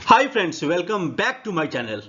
Hi friends, welcome back to my channel.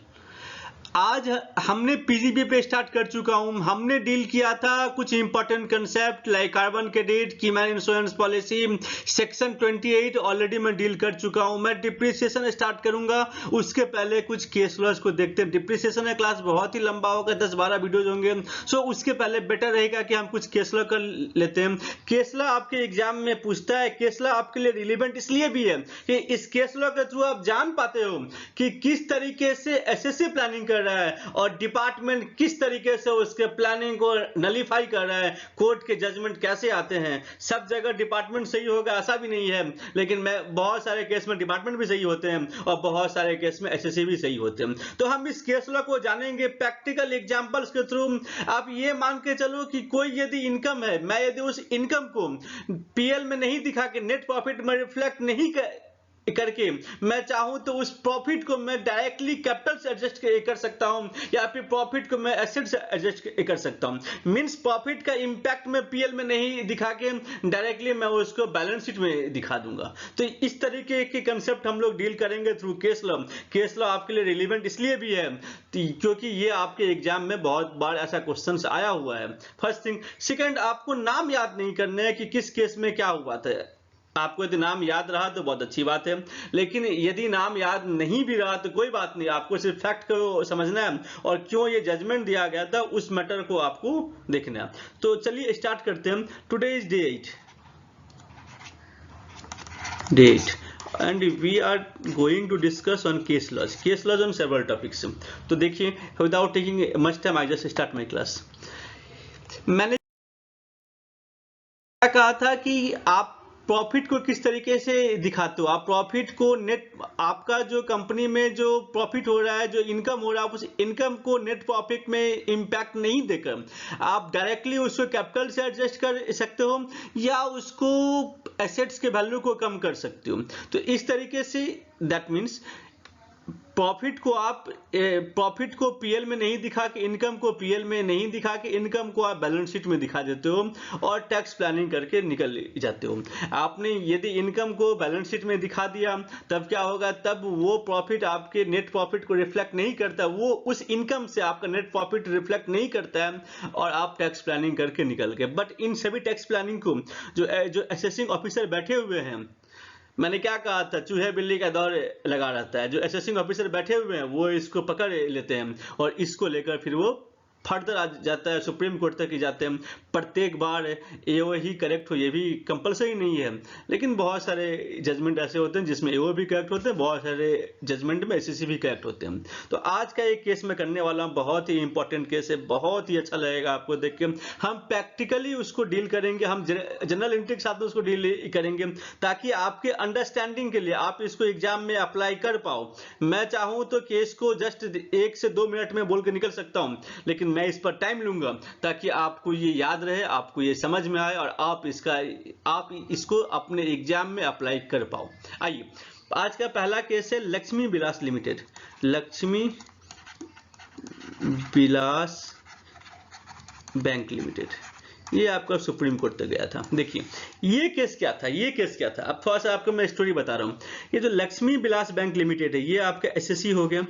आज हमने PGB पे स्टार्ट कर चुका हूं। हमने डील किया था कुछ important concept like carbon credit, keyman insurance policy, section 28 already मैं डील कर चुका हूं। मैं डिप्रिसिएशन स्टार्ट करूंगा, उसके पहले कुछ केस लॉस को देखते हैं। डिप्रिसिएशन का क्लास बहुत ही लंबा होगा, 10-12 वीडियोज होंगे, सो उसके पहले बेटर रहेगा कि हम कुछ केस लॉ कर लेते हैं। केस लॉ आपके एग्जाम में पूछता है। केस लॉ आपके लिए रिलेवेंट इसलिए भी है कि इस केस लॉ के थ्रू आप जान पाते हो कि किस तरीके से एसएससी प्लानिंग कर रहा है और डिपार्टमेंट किस तरीके से उसके प्लानिंग को नलीफाई कर रहा है। कोर्ट के जजमेंट कैसे आते हैं। सब जगह डिपार्टमेंट सही होगा ऐसा भी नहीं है, लेकिन मैं बहुत सारे केस में डिपार्टमेंट भी सही होते हैं और बहुत सारे केस में एसएससी भी सही होते हैं। तो हम इस केस लॉ को जानेंगे प्रैक्टिकल एग्जांपल्स के थ्रू। आप ये मान के चलो कि कोई यदि इनकम है, मैं यदि उस इनकम को पीएल में नहीं दिखा के नेट प्रॉफिट में रिफ्लेक्ट नहीं करके मैं चाहूं तो उस प्रॉफिट को मैं डायरेक्टली कैपिटल से एडजस्ट कर सकता हूं या फिर प्रॉफिट को मैं एसेट से एडजस्ट कर सकता हूं। मींस प्रॉफिट का इंपैक्ट मैं पीएल में नहीं दिखा के डायरेक्टली मैं उसको बैलेंस शीट में दिखा दूंगा। तो इस तरीके के कंसेप्ट हम लोग डील करेंगे through case law. Case law आपके लिए रिलेवेंट इसलिए भी है क्योंकि ये आपके एग्जाम में बहुत बार ऐसा क्वेश्चन आया हुआ है। First thing. सेकंड, आपको नाम याद नहीं करने हैं कि किस केस में क्या हुआ था। आपको यदि नाम याद रहा तो बहुत अच्छी बात है, लेकिन यदि नाम याद नहीं भी रहा तो कोई बात नहीं। आपको सिर्फ फैक्ट को समझना है और क्यों ये जजमेंट दिया गया था उस मैटर को आपको देखना है। तो चलिए स्टार्ट करते हैं। Today is day 8 and we are going to discuss on case laws on several topics। तो देखिए, without taking much time I just start my class। मैंने कहा था कि आप प्रॉफिट को किस तरीके से दिखाते हो। आप प्रॉफिट को नेट, आपका जो कंपनी में जो प्रॉफिट हो रहा है, जो इनकम हो रहा है, उस इनकम को नेट प्रॉफिट में इंपैक्ट नहीं देकर आप डायरेक्टली उसको कैपिटल से एडजस्ट कर सकते हो या उसको एसेट्स के वैल्यू को कम कर सकते हो। तो इस तरीके से दैट मीन्स प्रॉफिट को पीएल में नहीं दिखा के, इनकम को पीएल में नहीं दिखा के इनकम को आप बैलेंस शीट में दिखा देते हो और टैक्स प्लानिंग करके निकल जाते हो। आपने यदि इनकम को बैलेंस शीट में दिखा दिया तब क्या होगा, तब वो प्रॉफिट आपके नेट प्रॉफिट को रिफ्लेक्ट नहीं करता, वो उस इनकम से आपका नेट प्रॉफिट रिफ्लेक्ट नहीं करता है और आप टैक्स प्लानिंग करके निकल गए। बट इन सभी टैक्स प्लानिंग को जो असेसिंग ऑफिसर बैठे हुए हैं, मैंने क्या कहा था, चूहे बिल्ली का दौर लगा रहता है। जो असेसिंग ऑफिसर बैठे हुए हैं वो इसको पकड़ लेते हैं और इसको लेकर फिर वो फर्दर आ जाता है, सुप्रीम कोर्ट तक ही जाते हैं। प्रत्येक बार एओ ही करेक्ट हो ये भी कंपलसरी नहीं है, लेकिन बहुत सारे जजमेंट ऐसे होते हैं जिसमें एओ भी करेक्ट होते हैं, बहुत सारे जजमेंट में एससीसी भी करेक्ट होते हैं। तो आज का एक केस मैं करने वाला हूं, बहुत ही इंपॉर्टेंट केस है, बहुत ही अच्छा लगेगा आपको देख के। हम प्रैक्टिकली उसको डील करेंगे, हम जनरल एंट्री के साथ उसको डील करेंगे ताकि आपके अंडरस्टैंडिंग के लिए आप इसको एग्जाम में अप्लाई कर पाओ। मैं चाहूं तो केस को जस्ट 1 से 2 मिनट में बोल के निकल सकता हूं, लेकिन मैं इस पर टाइम लूंगा ताकि आपको ये याद रहे, आपको ये समझ में आए और आप इसको अपने एग्जाम में अप्लाई कर पाओ। आइए, आज का पहला केस है Lakshmi Vilas limited. Lakshmi Vilas bank limited, ये आपका सुप्रीम कोर्ट तक गया था। देखिए ये केस क्या था। अब थोड़ा सा आपको मैं स्टोरी बता रहा हूँ। ये जो लक्ष्मी विलास बैंक लिमिटेड है ये आपका एसएससी हो गया।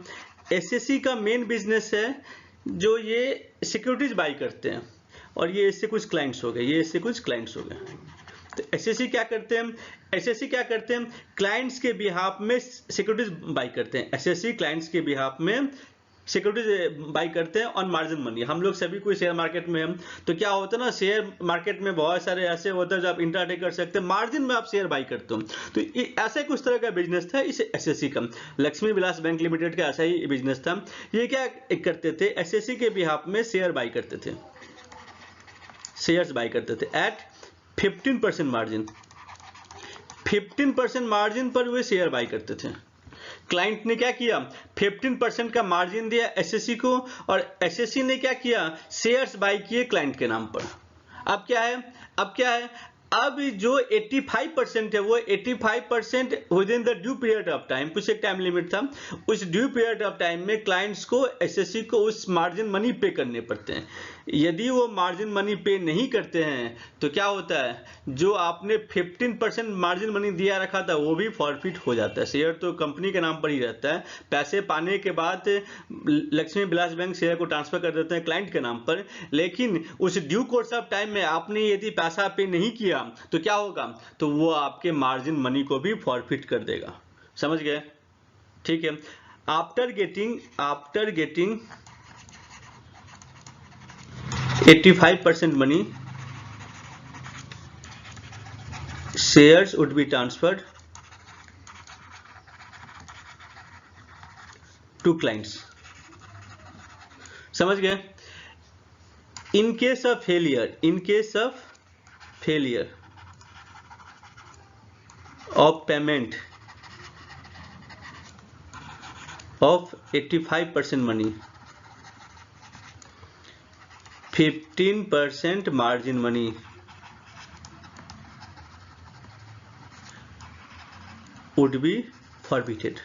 एसएससी का मेन बिजनेस है जो ये सिक्योरिटीज बाई करते हैं और ये इससे कुछ क्लाइंट्स हो गए। तो एसएससी क्या करते हैं, क्लाइंट्स के बिहाफ में सिक्योरिटीज बाई करते हैं। एसएससी क्लाइंट्स के बिहाफ में सिक्योरिटीज बाई करते हैं ऑन मार्जिन मनी। हम लोग सभी कोई शेयर मार्केट में हम, तो क्या होता है ना, शेयर मार्केट में बहुत सारे ऐसे होते हैं जो आप इंट्राडे कर सकते हैं, मार्जिन में आप शेयर बाई करते हो। तो ऐसे कुछ तरह का बिजनेस था इस एसएससी का। लक्ष्मी विलास बैंक लिमिटेड का ऐसा ही बिजनेस था। ये क्या करते थे, एसएससी के बिहाफ में शेयर्स बाई करते थे एट 15% मार्जिन। 15% मार्जिन पर वे शेयर बाई करते थे। क्लाइंट ने क्या किया, 15% का मार्जिन दिया एसएससी को और एसएससी ने क्या किया, शेयर्स बाई किए क्लाइंट के नाम पर। अब क्या है, अब जो 85% है वो 85% with in the due period of time, कुछ एक टाइम लिमिट था, उस ड्यू पीरियड ऑफ टाइम में क्लाइंट्स को एसएससी को उस मार्जिन मनी पे करने पड़ते हैं। यदि वो मार्जिन मनी पे नहीं करते हैं तो क्या होता है, जो आपने 15% मार्जिन मनी दिया रखा था वो भी फॉरफिट हो जाता है। शेयर तो कंपनी के नाम पर ही रहता है, पैसे पाने के बाद लक्ष्मी विलास बैंक शेयर को ट्रांसफर कर देते हैं क्लाइंट के नाम पर, लेकिन उस ड्यू कोर्स ऑफ टाइम में आपने यदि पैसा पे नहीं किया तो क्या होगा, तो वो आपके मार्जिन मनी को भी फॉरफिट कर देगा। समझ गए? ठीक है। After getting 85% money, shares would be transferred to clients. समझ गए? In case of failure of payment of 85% money, 15% margin money would be forfeited.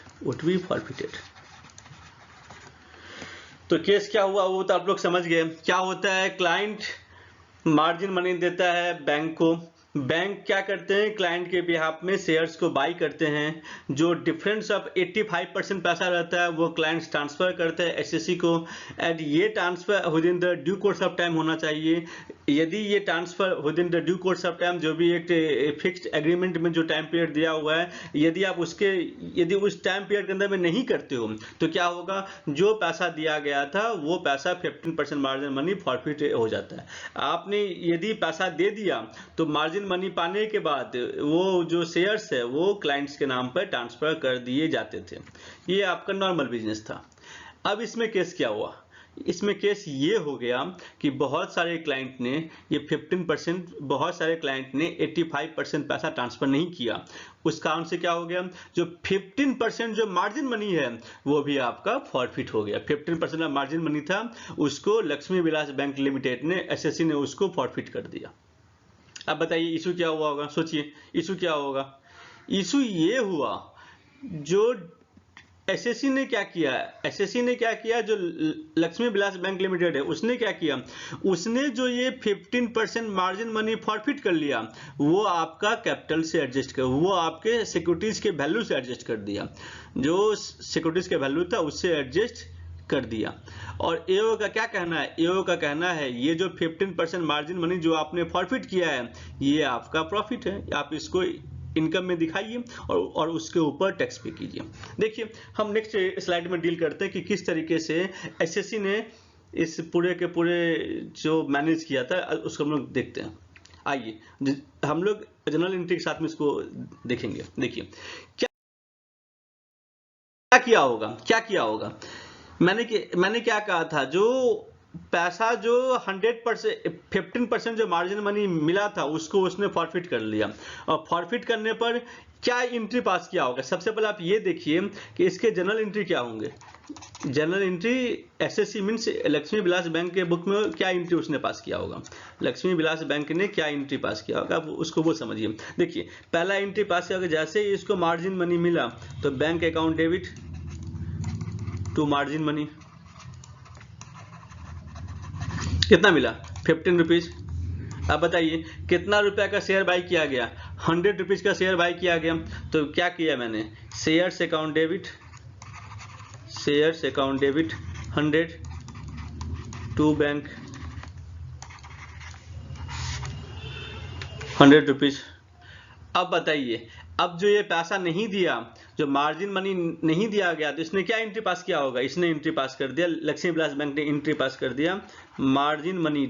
तो केस क्या हुआ वो तो आप लोग समझ गए। क्या होता है, क्लाइंट मार्जिन मनी देता है बैंक को, बैंक क्या करते हैं, क्लाइंट के बिहाफ में शेयर्स को बाई करते हैं, जो डिफरेंस ऑफ 85% पैसा रहता है वो क्लाइंट्स ट्रांसफर करते हैं एसएससी को, एंड ये transfer with in the due course of time होना चाहिए। यदि ये transfer with in the due course of time, जो भी एक फिक्स्ड एग्रीमेंट में जो टाइम पीरियड दिया हुआ है, यदि आप यदि उस टाइम पीरियड के अंदर में नहीं करते हो तो क्या होगा, जो पैसा दिया गया था वो पैसा 15% मार्जिन मनी फॉरफिट हो जाता है। आपने यदि पैसा दे दिया तो मार्जिन मनी पाने के बाद वो जो शेयर्स है वो क्लाइंट्स के नाम पर ट्रांसफर कर दिए जाते थे। ये आपका नॉर्मल बिजनेस था। अब इसमें केस क्या हुआ, इसमें केस ये हो गया कि बहुत सारे क्लाइंट ने ये 15%, बहुत सारे क्लाइंट ने 85% पैसा ट्रांसफर नहीं किया। उस कारण से क्या हो गया, जो 15% जो मार्जिन मनी है वो भी आपका फॉरफिट हो गया। 15% मार्जिन मनी था, उसको लक्ष्मी विलास बैंक लिमिटेड ने, एसएससी ने उसको फॉरफिट कर दिया। अब बताइए इशू क्या हुआ होगा, सोचिए इशू क्या होगा। इशू ये हुआ, जो एसएससी ने क्या किया, जो लक्ष्मी विलास बैंक लिमिटेड है उसने क्या किया, उसने जो ये 15% मार्जिन मनी फॉरफिट कर लिया वो आपका कैपिटल से एडजस्ट कर, वो आपके सिक्योरिटीज के वैल्यू से एडजस्ट कर दिया, जो सिक्योरिटीज के वैल्यू था उससे एडजस्ट कर दिया। और एओ का क्या कहना है, एओ का कहना है ये जो 15% मार्जिन मनी जो आपने फॉरफिट किया है ये आपका प्रॉफिट है, आप इसको इनकम में दिखाइए और उसके ऊपर टैक्स पे कीजिए। देखिए हम नेक्स्ट स्लाइड में डील करते हैं कि किस तरीके से एसएससी ने इस पूरे के पूरे जो मैनेज किया था उसको हम लोग देखते हैं। आइए हम लोग जनरल एंट्री के साथ में इसको देखेंगे। देखिए क्या किया होगा, मैंने क्या कहा था, जो पैसा जो 15% जो मार्जिन मनी मिला था उसको उसने फॉरफिट कर लिया, और फॉरफिट करने पर क्या एंट्री पास किया होगा। सबसे पहले आप ये देखिए कि इसके जनरल एंट्री क्या होंगे। General entry SSC means Lakshmi Vilas bank के बुक में क्या एंट्री उसने पास किया होगा, लक्ष्मी विलास बैंक ने क्या एंट्री पास किया होगा, आप उसको वो समझिए। देखिए पहला एंट्री पास किया होगा, जैसे ही इसको मार्जिन मनी मिला तो bank account debit to margin money, कितना मिला 15 रुपीज। अब बताइए कितना रुपया का शेयर बाई किया गया, 100 रुपीज का शेयर बाई किया गया। तो क्या किया मैंने, shares account debit 100 to bank 100 rupees. अब बताइए, अब जो ये पैसा नहीं दिया, जो मार्जिन मनी नहीं दिया गया, तो इसने क्या एंट्री पास किया होगा, इसने एंट्री पास कर दिया, लक्ष्मी विलास बैंक ने एंट्री पास कर दिया, margin money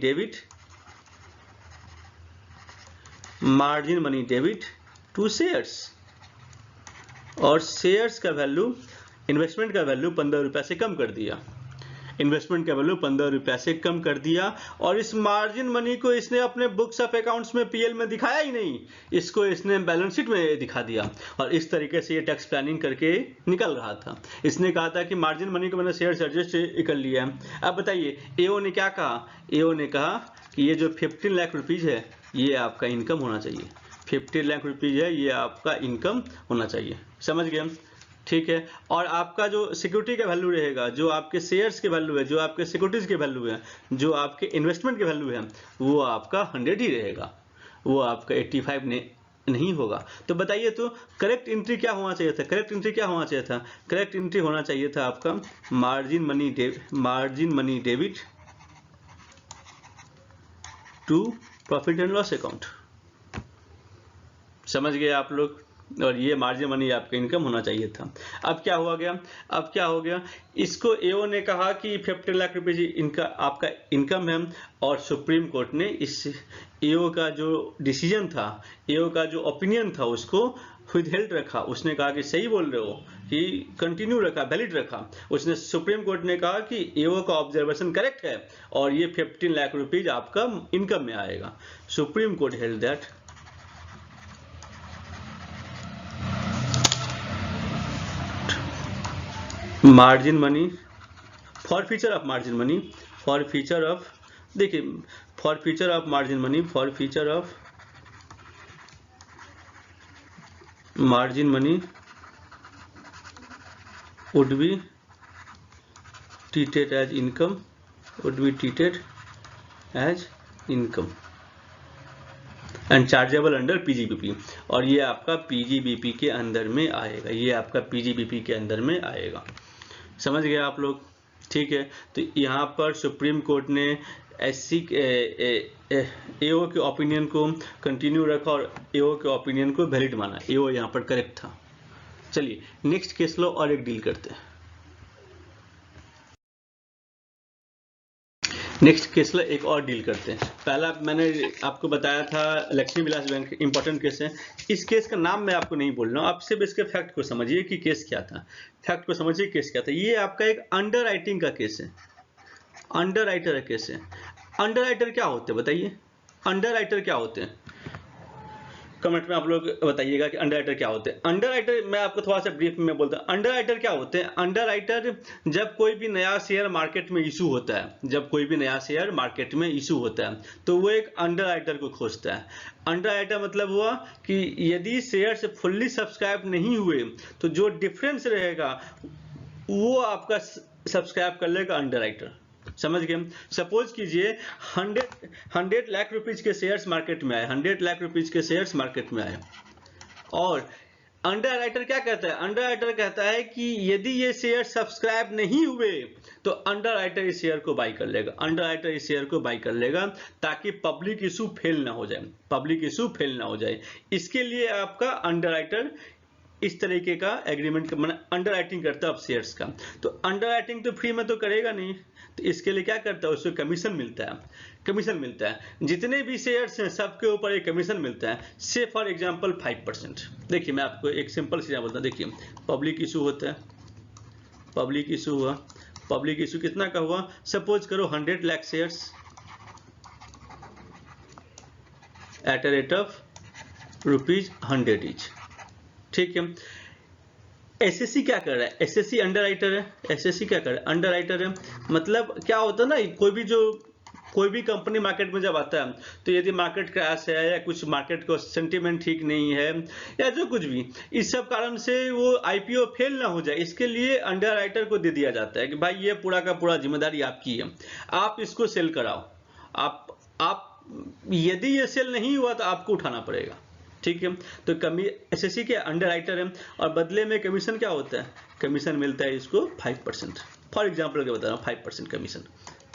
debit to shares, और शेयर्स का वैल्यू, इन्वेस्टमेंट का वैल्यू 15 रुपए से कम कर दिया, इन्वेस्टमेंट का वैल्यू 15 रुपए से कम कर दिया। और इस मार्जिन मनी को इसने अपने बुक्स ऑफ अकाउंट्स में पीएल में दिखाया ही नहीं, इसको इसने बैलेंस शीट में दिखा दिया, और इस तरीके से ये टैक्स प्लानिंग करके निकल रहा था। इसने कहा था कि मार्जिन मनी को मैंने शेयर से एडजस्ट कर लिया है। अब बताइए एओ ने क्या कहा, एओ ने कहा कि ये जो 15 लाख रुपीज है ये आपका इनकम होना चाहिए। 50 लाख रुपीज है, ये आपका इनकम होना चाहिए। समझ गए हम? ठीक है। और आपका जो सिक्योरिटी का वैल्यू रहेगा, जो आपके शेयर्स के वैल्यू है, जो आपके सिक्योरिटीज के वैल्यू है, जो आपके इन्वेस्टमेंट के वैल्यू है, वो आपका 100 ही रहेगा, वो आपका 85 नहीं होगा। तो बताइए, तो करेक्ट एंट्री क्या होना चाहिए था? करेक्ट एंट्री क्या होना चाहिए था? करेक्ट एंट्री होना चाहिए था आपका margin money debit to profit and loss account. समझ गए आप लोग? और ये मार्जिन मनी आपका इनकम होना चाहिए था। अब क्या हुआ गया? अब क्या हो गया? इसको एओ ने कहा कि 50 लाख रुपए इनका आपका इनकम है, और सुप्रीम कोर्ट ने इस एओ का जो डिसीजन था, एओ का जो ओपिनियन था, उसको विदहेल्ड रखा। उसने कहा कि सही बोल रहे हो, कि कंटिन्यू रखा, वैलिड रखा। उसने सुप्रीम कोर्ट ने कहा कि एओ का ऑब्जर्वेशन करेक्ट है, और ये 15 लाख रुपीज आपका इनकम में आएगा। Supreme Court held that margin money for future of margin money for future of, देखिए, for future of margin money for future of margin money would be treated as income, would be treated as income and chargeable under PGBP। और ये आपका PGBP के अंदर में आएगा, ये आपका PGBP के अंदर में आएगा। समझ गए आप लोग? ठीक है। तो यहाँ पर सुप्रीम कोर्ट ने एससी एओ के ओपिनियन को कंटिन्यू रखा, और एओ के ओपिनियन को वैलिड माना। एओ यहाँ पर करेक्ट था। चलिए नेक्स्ट केस लो और एक डील करते हैं। नेक्स्ट केस लो एक और डील करते हैं। पहला मैंने आपको बताया था Lakshmi Vilas bank, important case है। इस केस का नाम मैं आपको नहीं बोल रहा हूँ, आप सिर्फ इसके फैक्ट को समझिए कि केस क्या था। फैक्ट को समझिए, केस क्या था। ये आपका एक अंडर राइटिंग का केस है, अंडर राइटर का केस है। अंडर राइटर क्या होते हैं बताइए? अंडर राइटर क्या होते हैं? कमेंट में आप लोग बताइएगा कि अंडर राइटर क्या होते हैं। अंडर राइटर मैं आपको थोड़ा सा ब्रीफ में बोलता हूँ। अंडर राइटर क्या होते हैं? अंडर राइटर जब कोई भी नया शेयर मार्केट में इशू होता है, जब कोई भी नया शेयर मार्केट में इशू होता है, तो वो एक अंडर राइटर को खोजता है। अंडर राइटर मतलब हुआ कि यदि शेयर से फुल्ली सब्सक्राइब नहीं हुए, तो जो डिफरेंस रहेगा वो आपका सब्सक्राइब कर लेगा अंडर राइटर। समझ गए? सपोज कीजिए 100 लाख रुपीज के शेयर्स मार्केट में आए, 100 लाख रुपीज के शेयर्स मार्केट में आए, और अंडर राइटर क्या कहता है? अंडर राइटर कहता है कि यदि ये शेयर सब्सक्राइब नहीं हुए, तो अंडर राइटर इस शेयर को बाई कर लेगा। अंडर राइटर इस शेयर को बाई कर लेगा, ताकि पब्लिक इशू फेल ना हो जाए, पब्लिक इशू फेल ना हो जाए। इसके लिए आपका अंडर राइटर इस तरीके का एग्रीमेंट मतलब अंडर राइटिंग करता है शेयर्स का। तो अंडर राइटिंग तो फ्री में तो करेगा नहीं, तो इसके लिए क्या करता है? उसको कमीशन मिलता है, कमीशन मिलता है। जितने भी शेयर्स हैं सबके ऊपर एक कमीशन मिलता है। से फॉर एग्जांपल 5%। देखिए मैं आपको एक सिंपल सी बोलता हूँ। देखिए पब्लिक इशू होता है, पब्लिक इशू हुआ, पब्लिक इशू कितना का हुआ? सपोज करो 100 lakh shares at a rate of ₹100 each. ठीक है। एसएससी क्या कर रहा है? एसएससी अंडर राइटर है। एसएससी क्या कर रहा है? अंडर राइटर है। मतलब क्या होता है ना, कोई भी कंपनी मार्केट में जब आता है, तो यदि मार्केट क्रैश है या कुछ मार्केट को सेंटीमेंट ठीक नहीं है या जो कुछ भी, इस सब कारण से वो आईपीओ फेल ना हो जाए, इसके लिए अंडर राइटर को दे दिया जाता है कि भाई ये पूरा का पूरा जिम्मेदारी आपकी है, आप इसको सेल कराओ। आप यदि ये सेल नहीं हुआ तो आपको उठाना पड़ेगा। ठीक है। तो एसएससी के अंडर राइटर है, और बदले में कमीशन क्या होता है? कमीशन मिलता है इसको 5%। फॉर एग्जांपल क्या बता रहा हूँ, 5% कमीशन,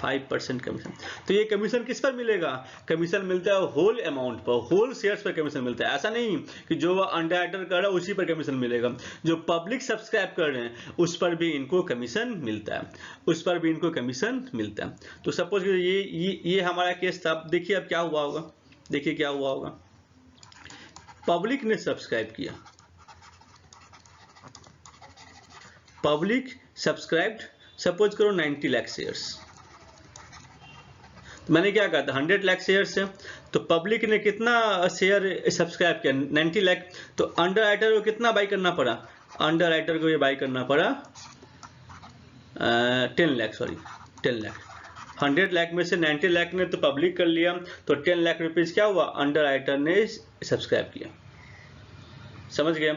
5% कमीशन। तो ये कमीशन किस पर मिलेगा? कमीशन मिलता है होल अमाउंट पर, होल शेयर्स पर कमीशन मिलता है। ऐसा नहीं कि जो अंडर राइटर कर रहा है उसी पर कमीशन मिलेगा, जो पब्लिक सब्सक्राइब कर रहे हैं उस पर भी इनको कमीशन मिलता है, उस पर भी इनको कमीशन मिलता है। तो सपोज ये हमारा केस था। देखिए अब क्या हुआ होगा, देखिए क्या हुआ होगा। पब्लिक ने सब्सक्राइब किया, पब्लिक सब्सक्राइब्ड, सपोज करो 90 लाख शेयर्स। तो मैंने क्या कहा था? 100 लाख शेयर्स है, तो पब्लिक ने कितना शेयर सब्सक्राइब किया? 90 लाख। तो अंडर राइटर को कितना बाई करना पड़ा? अंडर राइटर को ये बाई करना पड़ा 10 लाख, सॉरी 10 लाख। 100 लाख में से 90 लाख ने तो पब्लिक कर लिया, तो 10 लाख रुपीज क्या हुआ, अंडर राइटर ने सब्सक्राइब किया। समझ गए?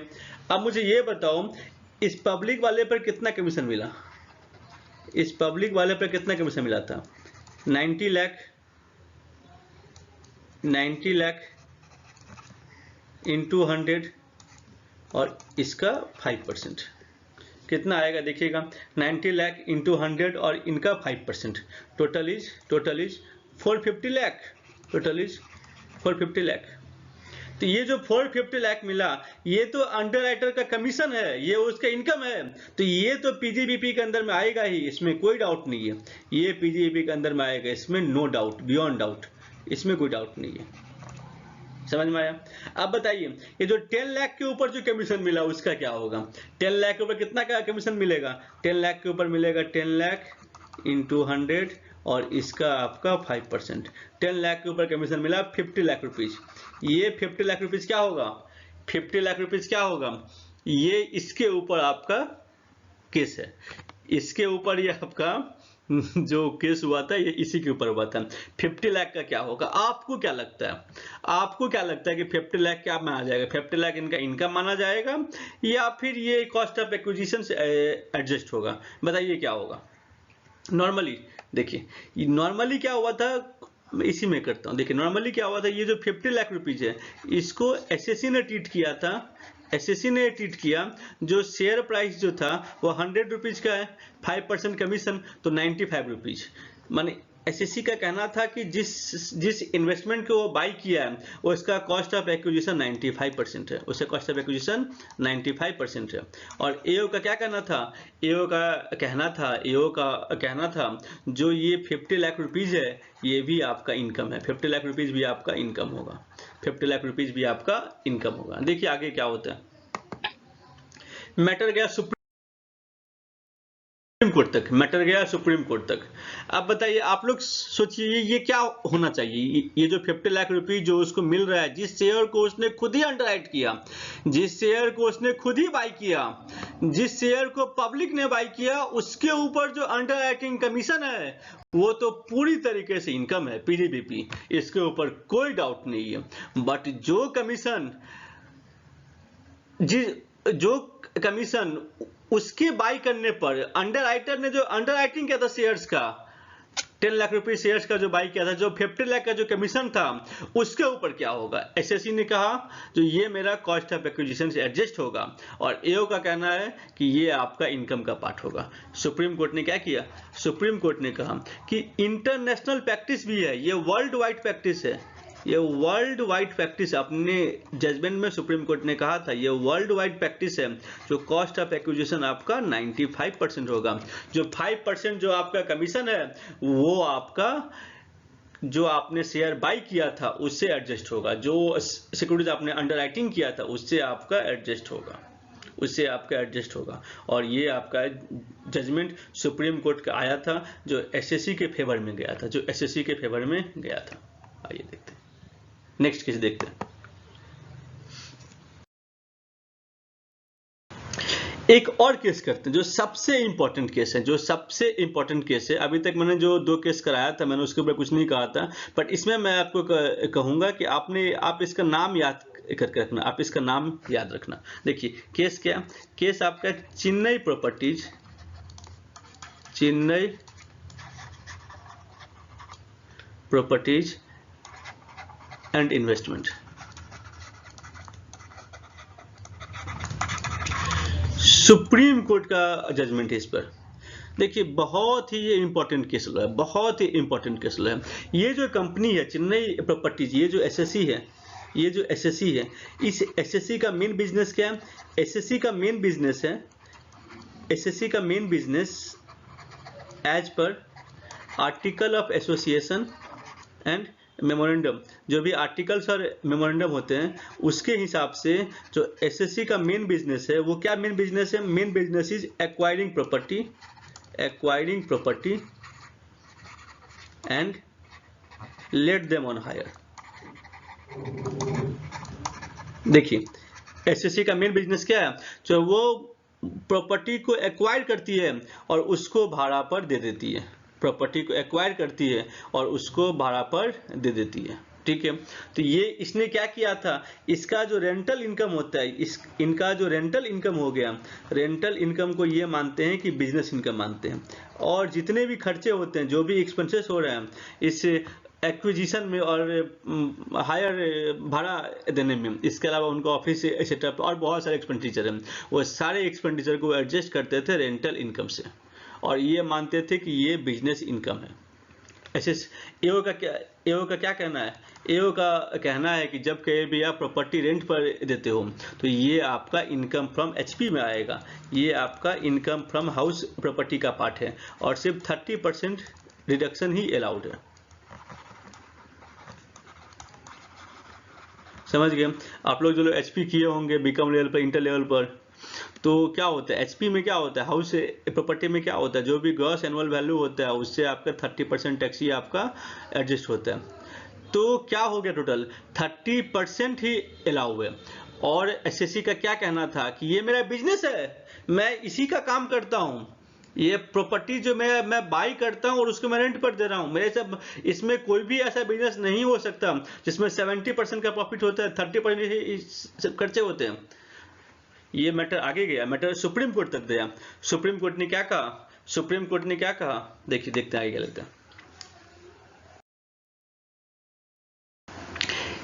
अब मुझे ये बताओ इस पब्लिक वाले पर कितना कमीशन मिला, इस पब्लिक वाले पर कितना कमीशन मिला था, 90 लाख इंटू 100 और इसका 5%, कितना आएगा देखिएगा, 90 लाख इंटू 100 और इनका 5%, total is 450 lakh, total is 450 lakh. तो ये जो 450 लाख मिला ये तो अंडर राइटर का कमीशन है, ये उसका इनकम है, तो ये तो पीजीबीपी के अंदर में आएगा ही, इसमें कोई डाउट नहीं है, ये पीजीबीपी के अंदर में आएगा, इसमें नो डाउट, बियॉन्ड डाउट, इसमें कोई डाउट नहीं है। समझ में आया? अब बताइए ये जो 10 लाख के ऊपर जो कमीशन मिला उसका क्या होगा, 10 लाख के ऊपर कितना का कमीशन मिलेगा, 10 लाख के ऊपर मिलेगा 10 लाख इंटू 100 और इसका आपका 5%, 10 लाख के ऊपर कमीशन मिला 50 लाख रुपीज, ये 50 लाख रुपीज क्या होगा, 50 लाख रुपीज क्या होगा, ये इसके ऊपर आपका केस है, इसके ऊपर ये आपका जो केस हुआ था ये इसी के ऊपर हुआ था। 50 लाख का क्या होगा, आपको क्या लगता है, आपको क्या लगता है कि 50 लाख क्या माना जाएगा, 50 लाख इनका इनकम माना जाएगा या फिर ये कॉस्ट ऑफ एक्विजिशन से एडजस्ट होगा, बताइए क्या होगा। नॉर्मली देखिए नॉर्मली क्या हुआ था, इसी में करता हूँ, देखिए नॉर्मली क्या हुआ था, ये जो 50 लाख रुपीज है इसको एसएससी ने ट्रीट किया था, एसएससी ने ट्रीट किया, जो शेयर प्राइस जो था वो 100 रुपीज का है, 5% कमीशन तो 95 रुपीज, माने एसएससी का कहना था कि जिस इन्वेस्टमेंट को वो बाई किया है वो इसका कॉस्ट ऑफ एक्विजिशन 95% है, उसका कॉस्ट ऑफ एक्विजिशन 95% है। और एओ का क्या कहना था, एओ का कहना था जो ये 50 लाख रुपीज है ये भी आपका इनकम है, 50 लाख रुपीज भी आपका इनकम होगा, 50 लाख रुपीज भी आपका इनकम होगा। देखिए आगे क्या होता है, मैटर गया सुप्रीम कोर्ट तक, मैटर गया सुप्रीम कोर्ट तक। अब बताइए आप लोग सोचिए ये क्या होना चाहिए, ये जो 50 लाख रुपए जो उसको मिल रहा है, जिस शेयर को उसने खुद ही अंडरराइट किया, जिस शेयर को उसने खुद ही बाई किया, जिस शेयर को पब्लिक ने बाई किया, उसके ऊपर जो अंडरराइटिंग कमीशन है वो तो पूरी तरीके से इनकम है पीजीबीपी, इसके ऊपर कोई डाउट नहीं है। बट जो कमीशन उसके बाई करने पर अंडर राइटर ने जो अंडर राइटिंग किया था शेयर्स का, 10 लाख रुपए शेयर्स का जो बाई किया था, जो 50 लाख का जो कमीशन था उसके ऊपर क्या होगा, एसएससी ने कहा जो ये मेरा कॉस्ट ऑफ एक्विजिशन से एडजस्ट होगा, और एओ का कहना है कि ये आपका इनकम का पार्ट होगा। सुप्रीम कोर्ट ने क्या किया, सुप्रीम कोर्ट ने कहा कि इंटरनेशनल प्रैक्टिस भी है, ये वर्ल्ड वाइड प्रैक्टिस है, ये वर्ल्ड वाइड प्रैक्टिस, अपने जजमेंट में सुप्रीम कोर्ट ने कहा था ये वर्ल्ड वाइड प्रैक्टिस है, जो कॉस्ट ऑफ एक्विजिशन आपका 95% होगा, जो 5% जो आपका कमीशन है वो आपका जो आपने शेयर बाई किया था उससे एडजस्ट होगा, जो सिक्योरिटीज आपने अंडरराइटिंग किया था उससे आपका एडजस्ट होगा, उससे आपका एडजस्ट होगा। और ये आपका जजमेंट सुप्रीम कोर्ट का आया था जो एसएससी के फेवर में गया था, जो एसएससी के फेवर में गया था। आइए देखते हैं, नेक्स्ट केस देखते हैं। एक और केस करते हैं जो सबसे इंपॉर्टेंट केस है, जो सबसे इंपॉर्टेंट केस है। अभी तक मैंने जो 2 केस कराया था मैंने उसके ऊपर कुछ नहीं कहा था, बट इसमें मैं आपको कहूंगा कि आप इसका नाम याद करके रखना, आप इसका नाम याद रखना। देखिए केस क्या, केस आपका Chennai properties and investment. Supreme court का जजमेंट है इस पर। देखिए बहुत ही ये इंपॉर्टेंट केस है, बहुत ही इंपॉर्टेंट केस है। ये जो कंपनी है चेन्नई प्रॉपर्टीज, ये जो एसएससी है, ये जो एसएससी है, इस एसएससी का मेन बिजनेस क्या है, एसएससी का मेन बिजनेस है, एसएससी का main business as per article of association and memorandum, जो भी आर्टिकल्स और मेमोरेंडम होते हैं उसके हिसाब से जो एसएससी का मेन बिजनेस है वो क्या मेन बिजनेस है, main business is acquiring property and let them on hire. देखिए एसएससी का मेन बिजनेस क्या है, जो वो प्रॉपर्टी को एक्वायर करती है और उसको भाड़ा पर दे देती है, प्रॉपर्टी को एक्वायर करती है और उसको भाड़ा पर दे देती है। ठीक है, तो ये इसने क्या किया था, इसका जो रेंटल इनकम होता है, इनका जो रेंटल इनकम हो गया, रेंटल इनकम को ये मानते हैं कि बिजनेस इनकम मानते हैं, और जितने भी खर्चे होते हैं, जो भी एक्सपेंसेस हो रहे हैं इस एक्विजिशन में और हायर भाड़ा देने में, इसके अलावा उनका ऑफिस सेटअप और बहुत सारे एक्सपेंडिचर हैं, वो सारे एक्सपेंडिचर को एडजस्ट करते थे रेंटल इनकम से, और ये मानते थे कि ये बिजनेस इनकम है। ऐसे एओ का क्या कहना है, एओ का कहना है कि जब कहीं भी आप प्रॉपर्टी रेंट पर देते हो तो ये आपका इनकम फ्रॉम एचपी में आएगा, ये आपका इनकम फ्रॉम हाउस प्रॉपर्टी का पार्ट है, और सिर्फ 30% रिडक्शन ही अलाउड है। समझ गए आप लोग, जो लोग एचपी किए होंगे बीकॉम लेवल पर, इंटर लेवल पर, तो क्या होता है एचपी में, क्या होता है हाउस प्रॉपर्टी में, क्या होता है जो भी ग्रॉस एनुअल वैल्यू होता है उससे आपका 30% टैक्स ही आपका एडजस्ट होता है। तो क्या हो गया, टोटल 30% ही अलाउ है। और एसएससी का क्या कहना था कि ये मेरा बिजनेस है, मैं इसी का काम करता हूँ, ये प्रॉपर्टी जो मैं बाई करता हूँ और उसको मैं रेंट पर दे रहा हूँ, मेरे सब इसमें कोई भी ऐसा बिजनेस नहीं हो सकता जिसमें 70% का प्रॉफिट होता है, 30% खर्चे होते हैं। ये मैटर आगे गया, मैटर सुप्रीम कोर्ट तक गया। सुप्रीम कोर्ट ने क्या कहा, सुप्रीम कोर्ट ने क्या कहा, देखिए देखते हैं आगे लेते हैं।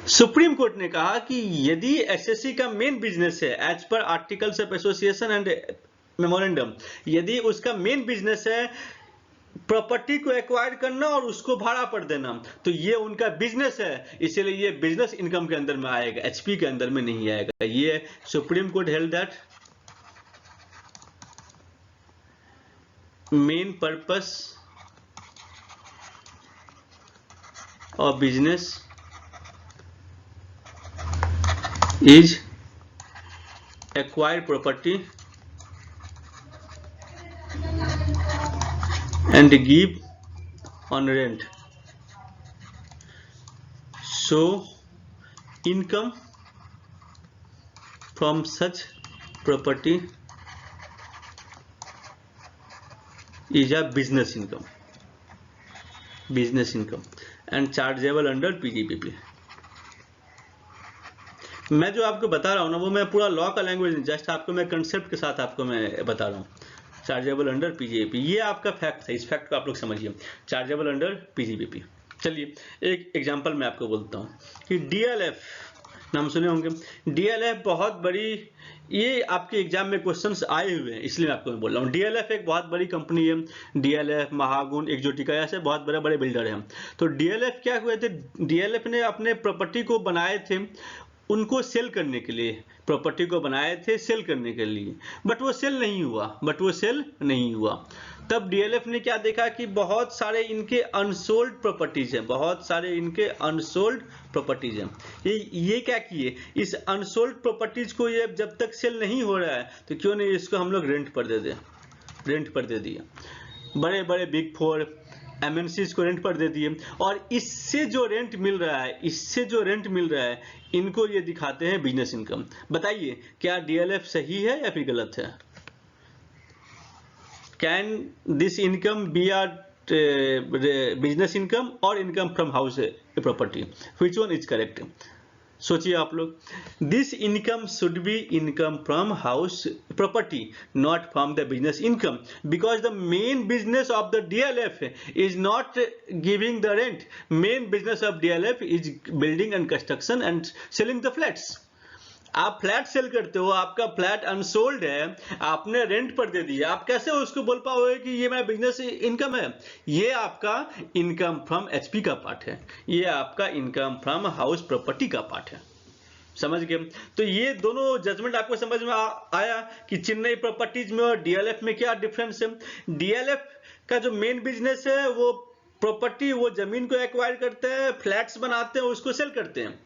सुप्रीम कोर्ट ने कहा कि यदि एसएससी का मेन बिजनेस है as per articles of association and memorandum, यदि उसका मेन बिजनेस है प्रॉपर्टी को एक्वायर करना और उसको भाड़ा पर देना, तो ये उनका बिजनेस है, इसलिए ये बिजनेस इनकम के अंदर में आएगा, एचपी के अंदर में नहीं आएगा। ये supreme Court held that main purpose of business is acquire property and give on rent, so income from such property is a business income and chargeable under PGBP। मैं जो आपको बता रहा हूँ ना, वो मैं पूरा लॉ का लैंग्वेज, जस्ट आपको मैं कंसेप्ट के साथ आपको मैं बता रहा हूँ। चार्जेबल अंडर पीजीबीपी, ये आपका फैक्ट है, इस फैक्ट को आप लोग समझिए, चार्जेबल अंडर पीजीबीपी। चलिए एक एग्जांपल मैं आपको बोलता हूँ कि डीएलएफ नाम सुने होंगे, डीएलएफ बहुत बड़ी, ये आपके एग्जाम में क्वेश्चंस आए हुए हैं इसलिए मैं आपको बोल रहा हूँ। डीएलएफ एक बहुत बड़ी कंपनी है, डीएलएफ, महागुण, एक्जोटिका, ऐसे बहुत बड़े बड़े बिल्डर हैं। तो डीएलएफ क्या हुए थे, डीएलएफ ने अपने प्रॉपर्टी को बनाए थे उनको सेल करने के लिए, प्रॉपर्टी को बनाए थे सेल करने के लिए, बट वो सेल नहीं हुआ। तब डीएलएफ ने क्या देखा कि बहुत सारे इनके अनसोल्ड प्रॉपर्टीज हैं, ये क्या किए, इस अनसोल्ड प्रॉपर्टीज को ये जब तक सेल नहीं हो रहा है तो क्यों नहीं इसको हम लोग रेंट पर दे दिया। बड़े बड़े बिग 4 एमएनसीज को रेंट पर दे दिए, और इससे जो रेंट मिल रहा है इनको ये दिखाते हैं बिजनेस इनकम। बताइए क्या डीएलएफ सही है या फिर गलत है? Can this income be our business income और income from house property, which one is correct? सोचिए आप लोग, this income should be income from house property, not from the business income, because the main business of the DLF is not giving the rent, main business of DLF is building and construction and selling the flats. आप flat sell करते हो, आपका flat unsold है, आपने rent पर दे दिया, आप कैसे उसको बोल पाओगे कि ये मेरा बिजनेस इनकम है? ये आपका इनकम फ्रॉम एचपी का पार्ट है, ये आपका इनकम फ्रॉम हाउस प्रॉपर्टी का पार्ट है। समझ गए? तो ये दोनों जजमेंट आपको समझ में आया कि चेन्नई प्रॉपर्टीज में और डीएलएफ में क्या डिफरेंस है। डीएलएफ का जो मेन बिजनेस है वो प्रॉपर्टी, वो जमीन को एक्वायर करते हैं, फ्लैट्स बनाते हैं, उसको सेल करते हैं,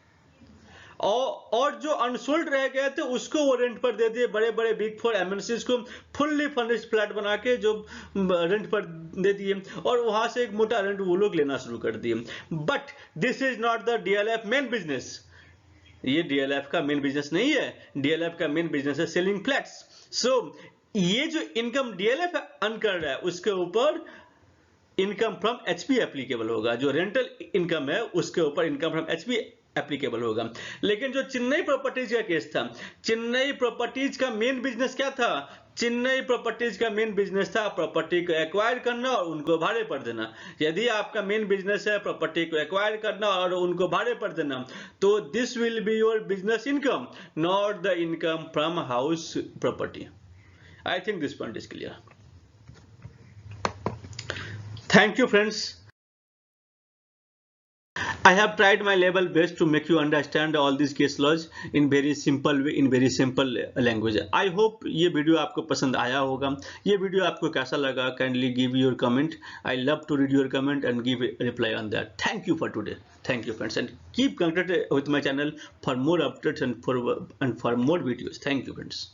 और जो अनसोल्ड रह गए थे उसको वो रेंट पर दे दिए, बड़े बड़े बिग 4 एमएनसीज को फुल्ली फर्निश्ड फ्लैट बना के जो रेंट पर दे दिए, और वहां से एक मोटा रेंट वो लोग लेना शुरू कर दिए। But this is not the DLF main business, ये डीएलएफ का मेन बिजनेस नहीं है, डीएलएफ का मेन बिजनेस है सेलिंग फ्लैट्स। सो ये जो इनकम डीएलएफ अर्न कर रहा है उसके ऊपर इनकम फ्रॉम एचपी एप्लीकेबल होगा, जो रेंटल इनकम है उसके ऊपर इनकम फ्रॉम एचपी एप्लीकेबल होगा। लेकिन जो चेन्नई प्रॉपर्टीज का केस था, चेन्नई प्रॉपर्टीज का मेन बिजनेस क्या था? चेन्नई प्रॉपर्टीज का मेन बिजनेस था प्रॉपर्टी को एक्वायर करना और उनको भाड़े पर देना। यदि आपका मेन बिजनेस है प्रॉपर्टी को एक्वायर करना और उनको भाड़े पर देना, तो this will be your business income, not the income from house property. I think this point is clear. Thank you, friends. I have tried my level best to make you understand all these case laws in very simple way, in very simple language. I hope ये video आपको पसंद आया होगा। ये video आपको कैसा लगा? Kindly give your comment. I love to read your comment and give a reply on that. Thank you for today. Thank you, friends, and keep connected with my channel for more updates and for more videos. Thank you, friends.